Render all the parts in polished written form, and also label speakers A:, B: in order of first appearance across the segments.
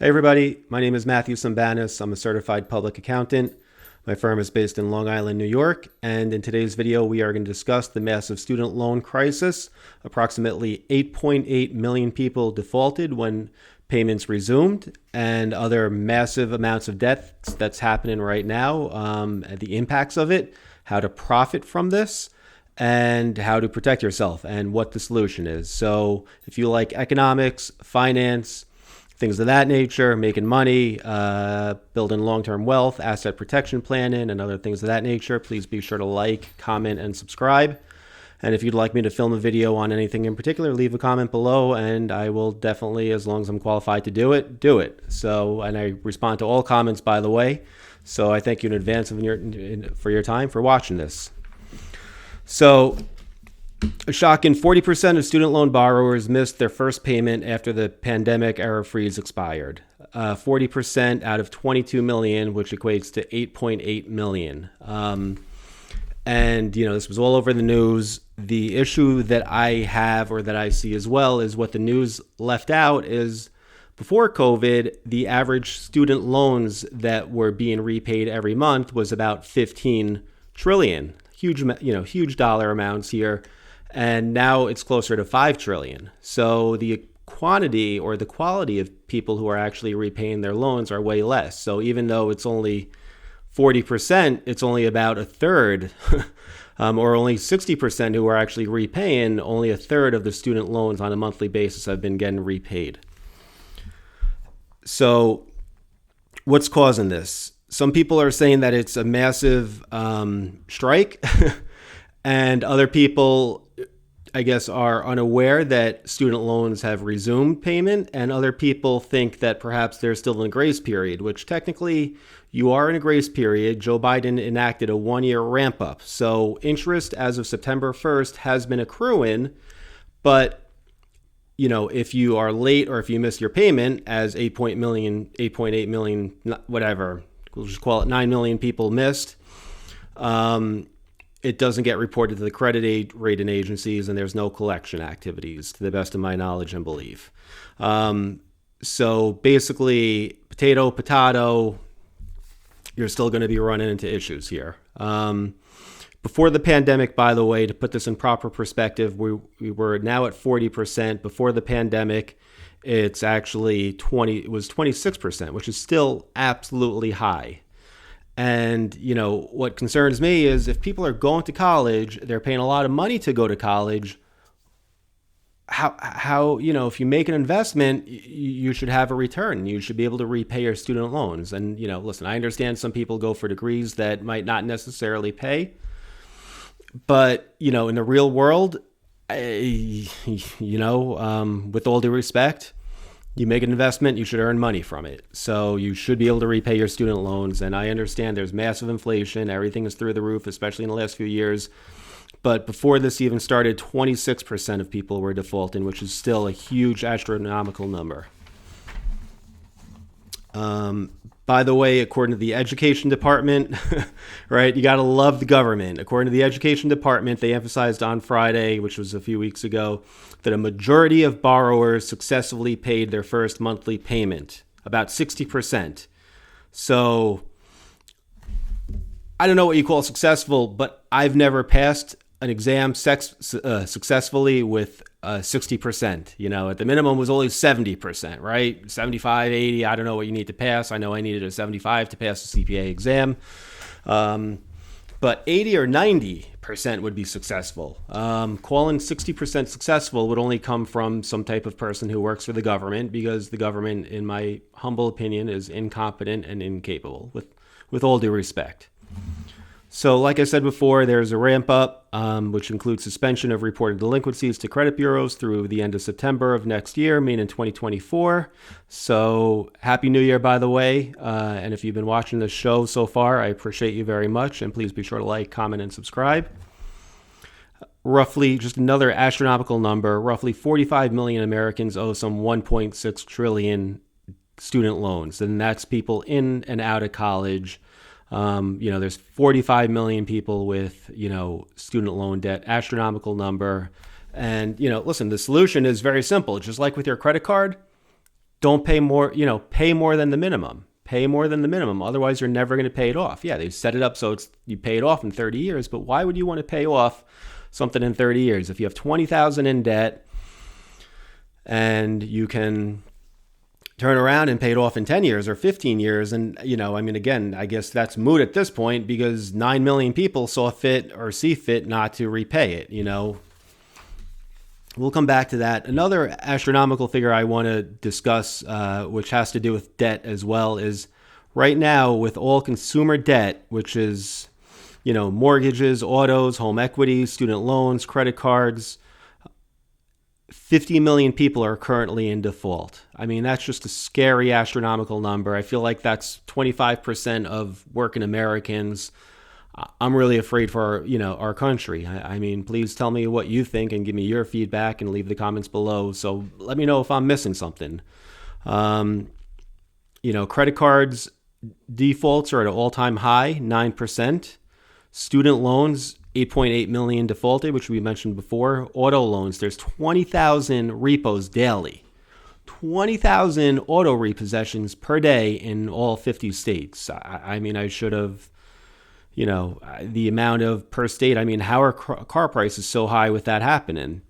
A: Hey everybody, my name is Matthew Sambanis. I'm a certified public accountant. My firm is based in Long Island, New York, and in today's video we are going to discuss the massive student loan crisis. Approximately 8.8 million people defaulted when payments resumed, and other massive amounts of debt that's happening right now, the impacts of it, how to profit from this, and how to protect yourself, and what the solution is. So if you like economics, finance, things of that nature, making money, building long-term wealth, asset protection planning, and other things of that nature, please be sure to like, comment, and subscribe. And if you'd like me to film a video on anything in particular, leave a comment below, and I will definitely, as long as I'm qualified to do it, do it. So, and I respond to all comments, by the way. So I thank you in advance for your time for watching this. So, a shocking 40% of student loan borrowers missed their first payment after the pandemic era freeze expired. 40% out of 22 million, which equates to 8.8 million. And, this was all over the news. The issue that I have, or that I see as well, is what the news left out is before COVID, the average student loans that were being repaid every month was about 15 trillion. Huge dollar amounts here. And now it's closer to 5 trillion. So the quantity or the quality of people who are actually repaying their loans are way less. So even though it's only 40%, it's only about a third, or only 60% who are actually repaying. Only a third of the student loans on a monthly basis have been getting repaid. So what's causing this? Some people are saying that it's a massive strike, and other people, I guess, are unaware that student loans have resumed payment, and other people think that perhaps they're still in a grace period, which technically you are in a grace period. Joe Biden enacted a 1-year ramp up. So interest as of September 1st has been accruing, but if you are late or if you miss your payment, as 8.8 million, whatever, we'll just call it 9 million people missed, it doesn't get reported to the credit rating agencies, and there's no collection activities, to the best of my knowledge and belief. So basically, potato, you're still going to be running into issues here. Before the pandemic, by the way, to put this in proper perspective, we were now at 40%. Before the pandemic, it's actually it was 26%, which is still absolutely high. And, what concerns me is if people are going to college, they're paying a lot of money to go to college. How if you make an investment, you should have a return. You should be able to repay your student loans. And, listen, I understand some people go for degrees that might not necessarily pay. But, in the real world, with all due respect, you make an investment, you should earn money from it. So you should be able to repay your student loans. And I understand there's massive inflation. Everything is through the roof, especially in the last few years. But before this even started, 26% of people were defaulting, which is still a huge astronomical number. By the way, according to the education department, right, you got to love the government. According to the education department, they emphasized on Friday, which was a few weeks ago, that a majority of borrowers successfully paid their first monthly payment, about 60%. So I don't know what you call successful, but I've never passed an exam successfully with 60%. At the minimum was only 70%, right? 75, 80, I don't know what you need to pass. I know I needed a 75 to pass the CPA exam. But 80 or 90% would be successful. Calling 60% successful would only come from some type of person who works for the government, because the government, in my humble opinion, is incompetent and incapable, with all due respect. So like I said before, there's a ramp up, which includes suspension of reported delinquencies to credit bureaus through the end of September of next year, meaning 2024. So happy New Year, by the way. And if you've been watching this show so far, I appreciate you very much. And please be sure to like, comment, and subscribe. Roughly, just another astronomical number, roughly 45 million Americans owe some 1.6 trillion student loans. And that's people in and out of college. There's 45 million people with, student loan debt, astronomical number. And, listen, the solution is very simple. Just like with your credit card, don't pay more, pay more than the minimum. Pay more than the minimum. Otherwise, you're never going to pay it off. Yeah, they set it up so you pay it off in 30 years, but why would you want to pay off something in 30 years? If you have 20,000 in debt and you can turn around and pay it off in 10 years or 15 years, and, again, I guess that's moot at this point because 9 million people saw fit or see fit not to repay it, We'll come back to that. Another astronomical figure I want to discuss, which has to do with debt as well, is right now with all consumer debt, which is, mortgages, autos, home equity, student loans, credit cards, 50 million people are currently in default. I mean, that's just a scary astronomical number. I feel like that's 25% of working Americans. I'm really afraid for our country. I mean, please tell me what you think and give me your feedback and leave the comments below. So let me know if I'm missing something. Credit cards defaults are at an all-time high, 9%. Student loans, 8.8 million defaulted, which we mentioned before. Auto loans, there's 20,000 repos daily. 20,000 auto repossessions per day in all 50 states. I mean, I should have... the amount of per state. I mean, how are car prices so high with that happening?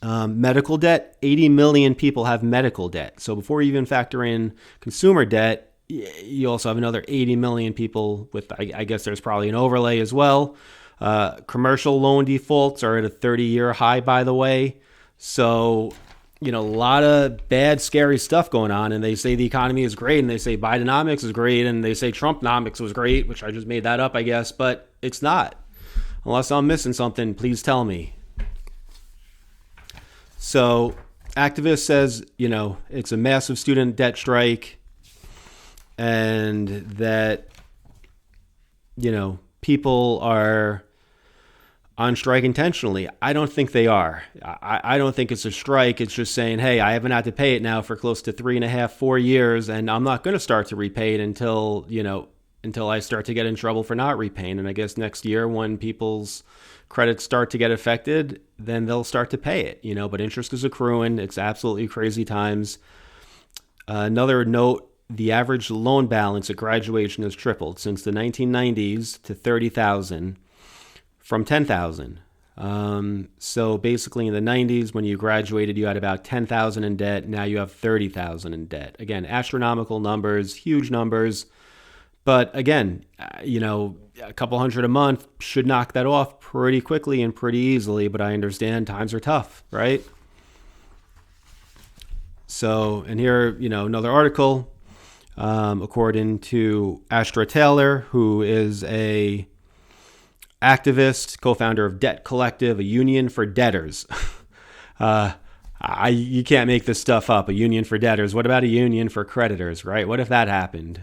A: Medical debt, 80 million people have medical debt. So before you even factor in consumer debt, you also have another 80 million people with, I guess there's probably an overlay as well. Commercial loan defaults are at a 30-year high, by the way. So, a lot of bad, scary stuff going on. And they say the economy is great, and they say Bidenomics is great, and they say Trumpnomics was great, which I just made that up, I guess. But it's not. Unless I'm missing something, please tell me. So, activist says, it's a massive student debt strike, and that, people are on strike intentionally. I don't think they are. I don't think it's a strike. It's just saying, hey, I haven't had to pay it now for close to 3.5, 4 years, and I'm not going to start to repay it until I start to get in trouble for not repaying. And I guess next year when people's credits start to get affected, then they'll start to pay it, but interest is accruing. It's absolutely crazy times. Another note, the average loan balance at graduation has tripled since the 1990s to 30,000. From 10,000. So basically in the 90s, when you graduated, you had about 10,000 in debt. Now you have 30,000 in debt. Again, astronomical numbers, huge numbers. But again, a couple hundred a month should knock that off pretty quickly and pretty easily. But I understand times are tough, right? So, and here, another article, according to Astra Taylor, who is a activist, co-founder of Debt Collective, a union for debtors. You can't make this stuff up. A union for debtors. What about a union for creditors, right? What if that happened?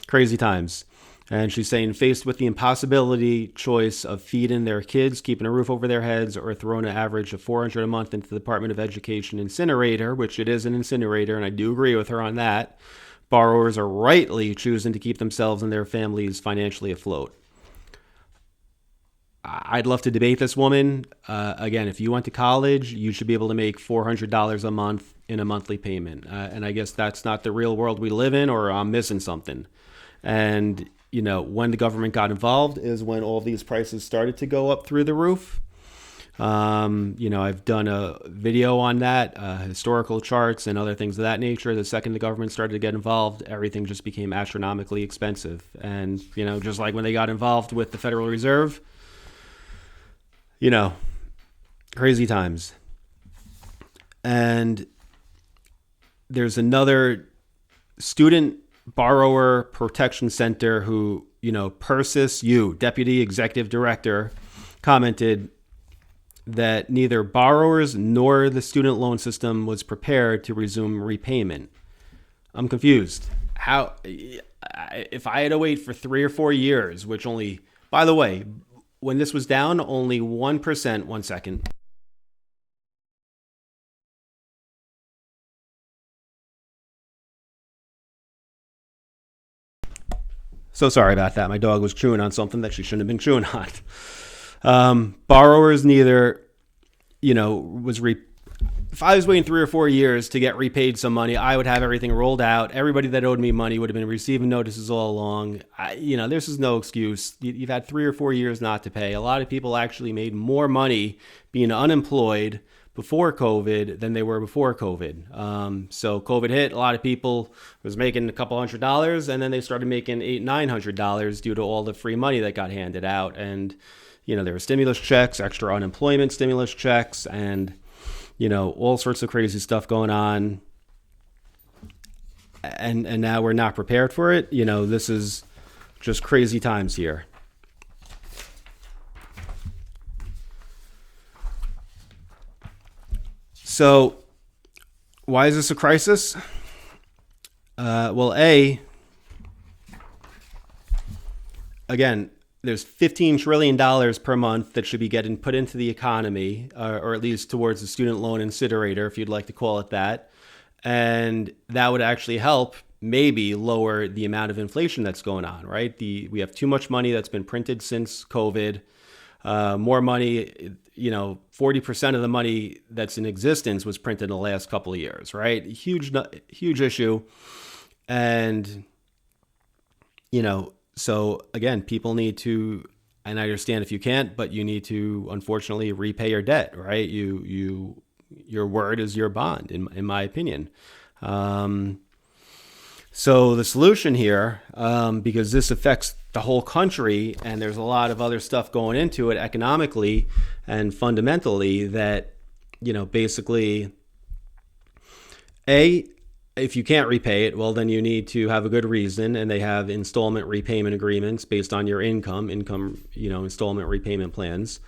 A: Crazy times. And she's saying, faced with the impossibility choice of feeding their kids, keeping a roof over their heads, or throwing an average of $400 a month into the Department of Education incinerator, which it is an incinerator, and I do agree with her on that, borrowers are rightly choosing to keep themselves and their families financially afloat. I'd love to debate this woman. Again, if you went to college, you should be able to make $400 a month in a monthly payment. And I guess that's not the real world we live in, or I'm missing something. And, when the government got involved is when all these prices started to go up through the roof. I've done a video on that, historical charts and other things of that nature. The second the government started to get involved, everything just became astronomically expensive. And, just like when they got involved with the Federal Reserve, crazy times. And there's another student borrower protection center who, Persis Yu, deputy executive director, commented that neither borrowers nor the student loan system was prepared to resume repayment. I'm confused. How, if I had to wait for 3 or 4 years, which only, by the way, when this was down, only 1%, 1 second. So sorry about that. My dog was chewing on something that she shouldn't have been chewing on. Borrowers neither, if I was waiting 3 or 4 years to get repaid some money, I would have everything rolled out. Everybody that owed me money would have been receiving notices all along. This is no excuse. You've had 3 or 4 years not to pay. A lot of people actually made more money being unemployed before COVID than they were before COVID. So COVID hit, a lot of people was making a couple $100, and then they started making $800-900 due to all the free money that got handed out. And, there were stimulus checks, extra unemployment stimulus checks, and all sorts of crazy stuff going on. And now we're not prepared for it. This is just crazy times here. So why is this a crisis? Well, again, there's $15 trillion per month that should be getting put into the economy, or at least towards the student loan incinerator, if you'd like to call it that. And that would actually help maybe lower the amount of inflation that's going on, right? We have too much money that's been printed since COVID. More money, 40% of the money that's in existence was printed in the last couple of years, right? Huge issue. And, so again, people need to, and I understand if you can't, but you need to unfortunately repay your debt, right? Your word is your bond, in my opinion. So the solution here, because this affects the whole country, and there's a lot of other stuff going into it economically and fundamentally, that, basically, if you can't repay it, well, then you need to have a good reason, and they have installment repayment agreements based on your income, installment repayment plans.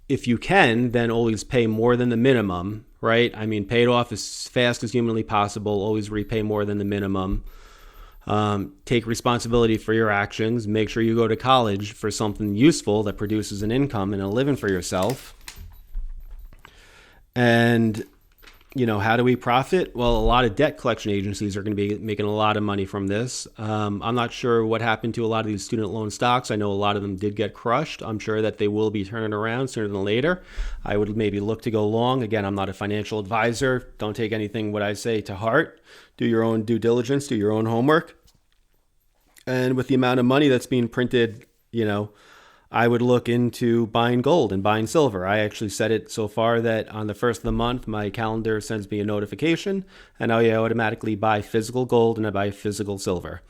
A: If you can, then always pay more than the minimum, right? Pay it off as fast as humanly possible. Always repay more than the minimum. Take responsibility for your actions. Make sure you go to college for something useful that produces an income and a living for yourself. And, how do we profit? Well, a lot of debt collection agencies are going to be making a lot of money from this. I'm not sure what happened to a lot of these student loan stocks. I know a lot of them did get crushed. I'm sure that they will be turning around sooner than later. I would maybe look to go long. Again, I'm not a financial advisor. Don't take anything what I say to heart. Do your own due diligence, do your own homework. And with the amount of money that's being printed, I would look into buying gold and buying silver. I actually set it so far that on the first of the month, my calendar sends me a notification, and I automatically buy physical gold and I buy physical silver.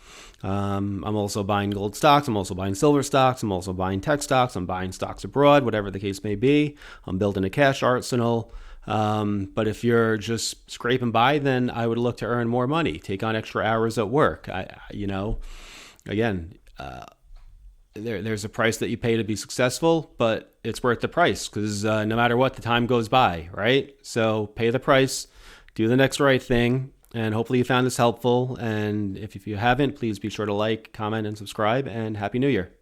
A: I'm also buying gold stocks. I'm also buying silver stocks. I'm also buying tech stocks. I'm buying stocks abroad, whatever the case may be. I'm building a cash arsenal. But if you're just scraping by, then I would look to earn more money, take on extra hours at work. There's a price that you pay to be successful, but it's worth the price, because no matter what, the time goes by, right? So pay the price, do the next right thing, and hopefully you found this helpful. And if you haven't, please be sure to like, comment, and subscribe, and Happy New Year.